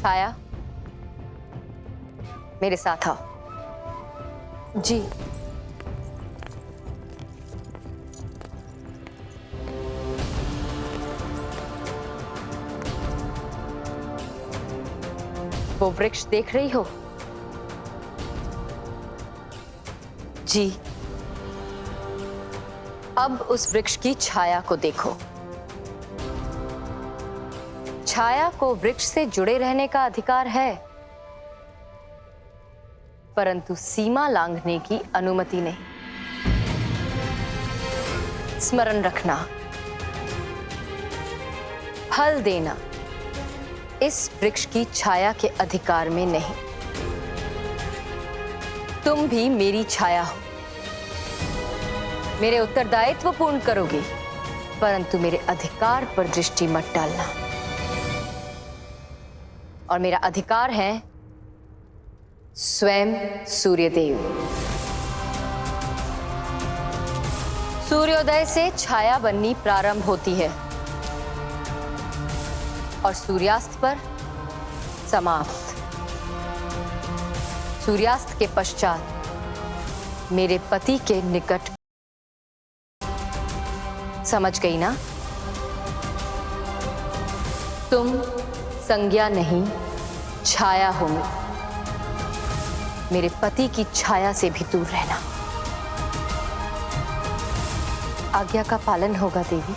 छाया, मेरे साथ आओ। जी। वो वृक्ष देख रही हो? जी। अब उस वृक्ष की छाया को देखो। छाया को वृक्ष से जुड़े रहने का अधिकार है, परंतु सीमा लांघने की अनुमति नहीं। स्मरण रखना, फल देना इस वृक्ष की छाया के अधिकार में नहीं। तुम भी मेरी छाया हो, मेरे उत्तरदायित्व पूर्ण करोगे, परंतु मेरे अधिकार पर दृष्टि मत डालना। और मेरा अधिकार है स्वयं सूर्यदेव। सूर्योदय से छाया बननी प्रारंभ होती है और सूर्यास्त पर समाप्त। सूर्यास्त के पश्चात मेरे पति के निकट। समझ गई ना? तुम संज्ञा नहीं, छाया हो। मेरे पति की छाया से भी दूर रहना। आज्ञा का पालन होगा देवी।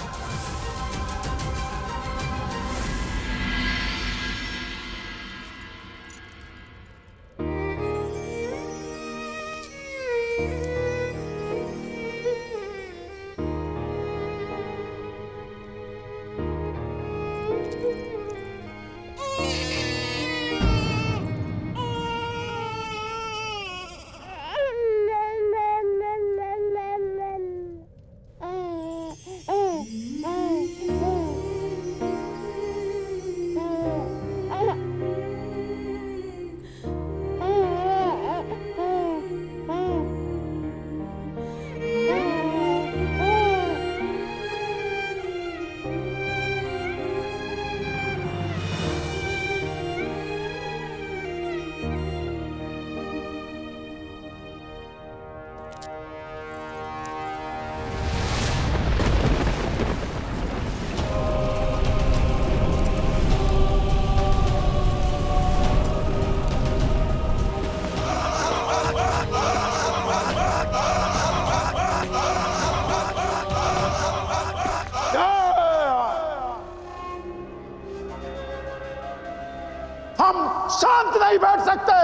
शांत नहीं बैठ सकते।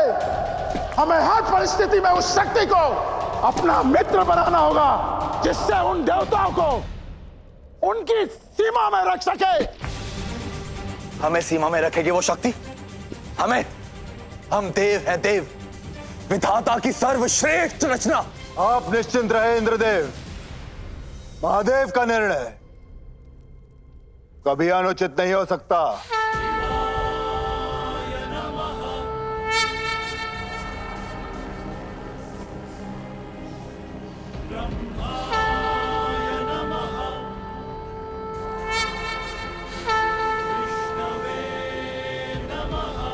हमें हर परिस्थिति में उस शक्ति को अपना मित्र बनाना होगा जिससे उन देवताओं को उनकी सीमा में रख सके। हमें सीमा में रखेगी वो शक्ति? हम देव हैं, देव, विधाता की सर्वश्रेष्ठ रचना। आप निश्चिंत रहे इंद्रदेव, महादेव का निर्णय कभी अनुचित नहीं हो सकता।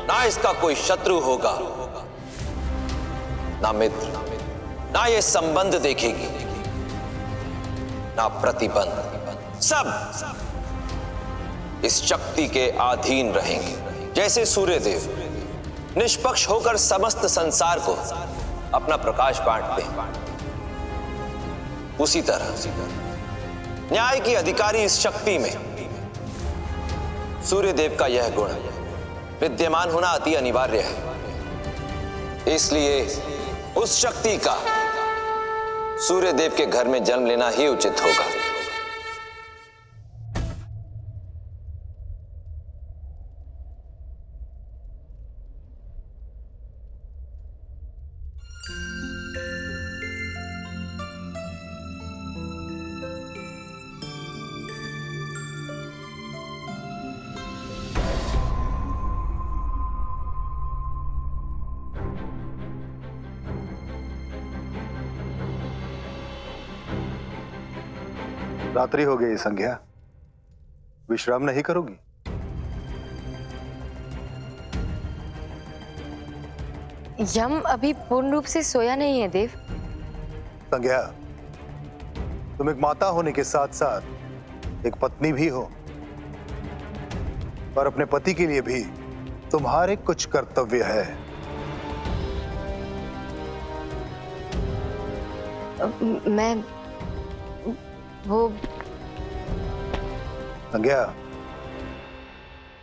ना इसका कोई शत्रु होगा, ना मित्र, ना ये संबंध देखेगी, ना प्रतिबंध। सब इस शक्ति के अधीन रहेंगे। जैसे सूर्यदेव निष्पक्ष होकर समस्त संसार को अपना प्रकाश बांटते हैं, उसी तरह न्याय की अधिकारी इस शक्ति में सूर्यदेव का यह गुण विद्यमान होना अति अनिवार्य है। इसलिए उस शक्ति का सूर्यदेव के घर में जन्म लेना ही उचित होगा। रात्रि हो गई संध्या, विश्राम नहीं करोगी? यम अभी पूर्ण रूप से सोया नहीं है देव। संज्ञा, तुम एक माता होने के साथ साथ एक पत्नी भी हो, और अपने पति के लिए भी तुम्हारे कुछ कर्तव्य है। मैं वो संज्ञा,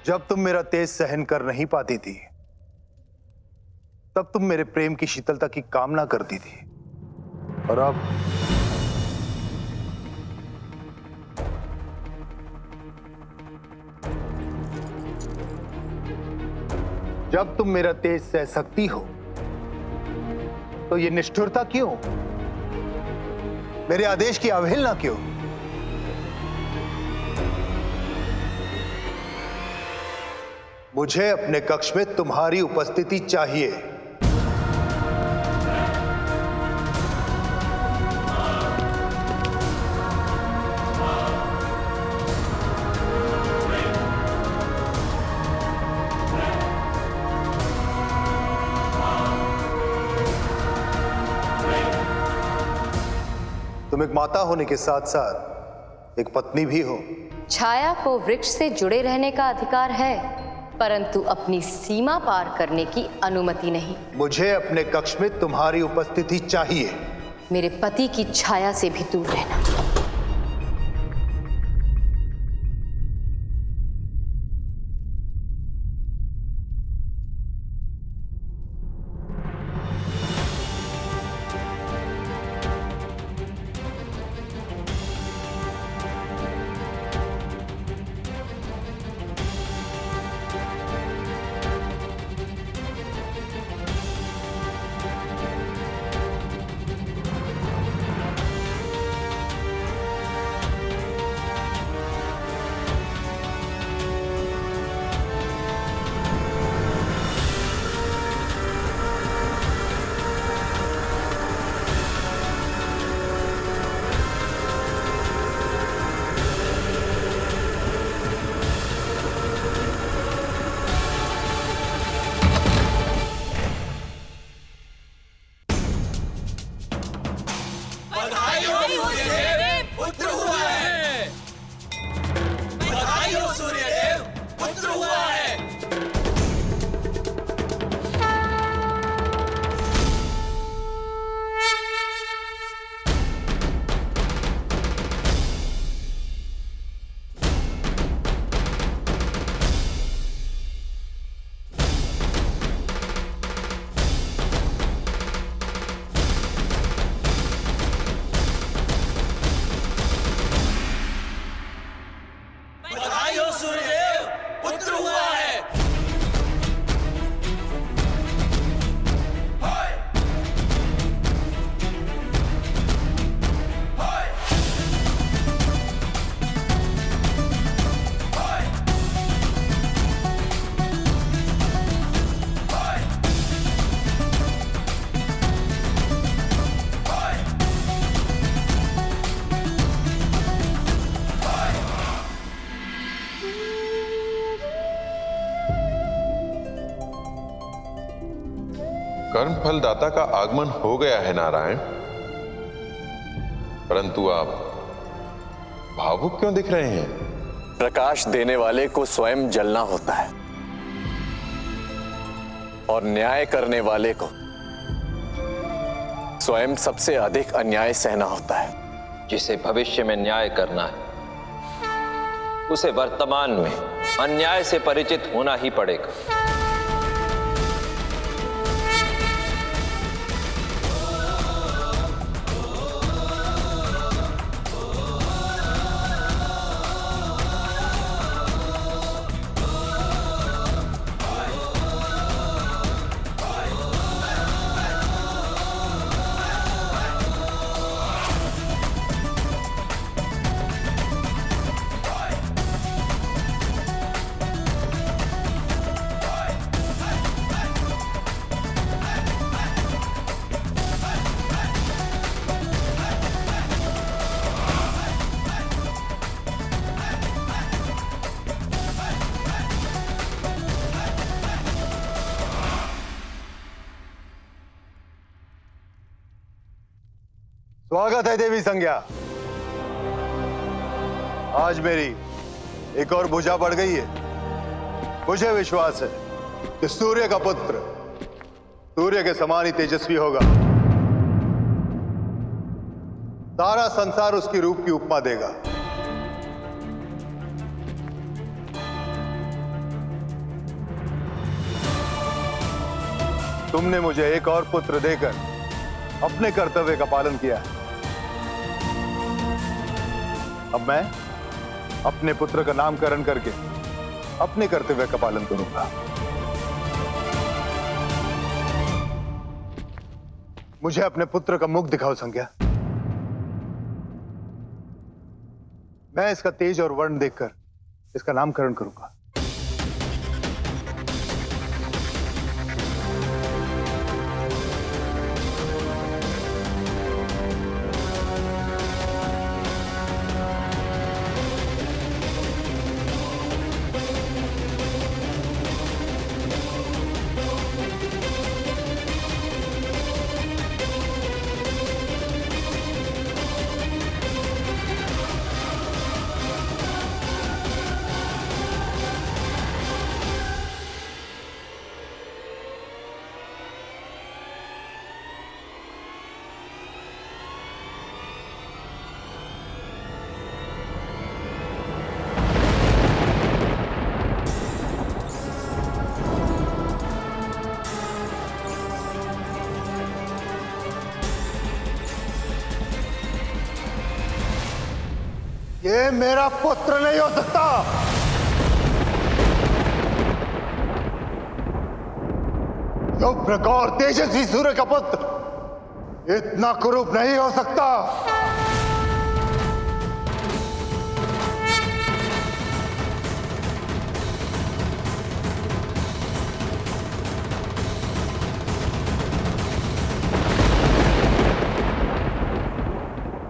जब तुम मेरा तेज सहन कर नहीं पाती थी, तब तुम मेरे प्रेम की शीतलता की कामना करती थी, और अब जब तुम मेरा तेज सह सकती हो, तो ये निष्ठुरता क्यों? मेरे आदेश की अवहेलना क्यों? मुझे अपने कक्ष में तुम्हारी उपस्थिति चाहिए। तुम एक माता होने के साथ साथ एक पत्नी भी हो। छाया को वृक्ष से जुड़े रहने का अधिकार है, परंतु अपनी सीमा पार करने की अनुमति नहीं। मुझे अपने कक्ष में तुम्हारी उपस्थिति चाहिए। मेरे पति की छाया से भी दूर रहना। कर्मफल दाता का आगमन हो गया है नारायण, परंतु आप भावुक क्यों दिख रहे हैं? प्रकाश देने वाले को स्वयं जलना होता है और न्याय करने वाले को स्वयं सबसे अधिक अन्याय सहना होता है। जिसे भविष्य में न्याय करना है, उसे वर्तमान में अन्याय से परिचित होना ही पड़ेगा। स्वागत है देवी संज्ञा। आज मेरी एक और भुजा बढ़ गई है। मुझे विश्वास है कि सूर्य का पुत्र सूर्य के समान ही तेजस्वी होगा। सारा संसार उसकी रूप की उपमा देगा। तुमने मुझे एक और पुत्र देकर अपने कर्तव्य का पालन किया है। अब मैं अपने पुत्र का नामकरण करके अपने कर्तव्य का पालन करूंगा। मुझे अपने पुत्र का मुख दिखाओ संज्ञा। मैं इसका तेज और वर्ण देखकर इसका नामकरण करूंगा। ये मेरा पुत्र नहीं हो सकता। जो प्रखर तेजस्वी सूर्य का पुत्र इतना कुरूप नहीं हो सकता।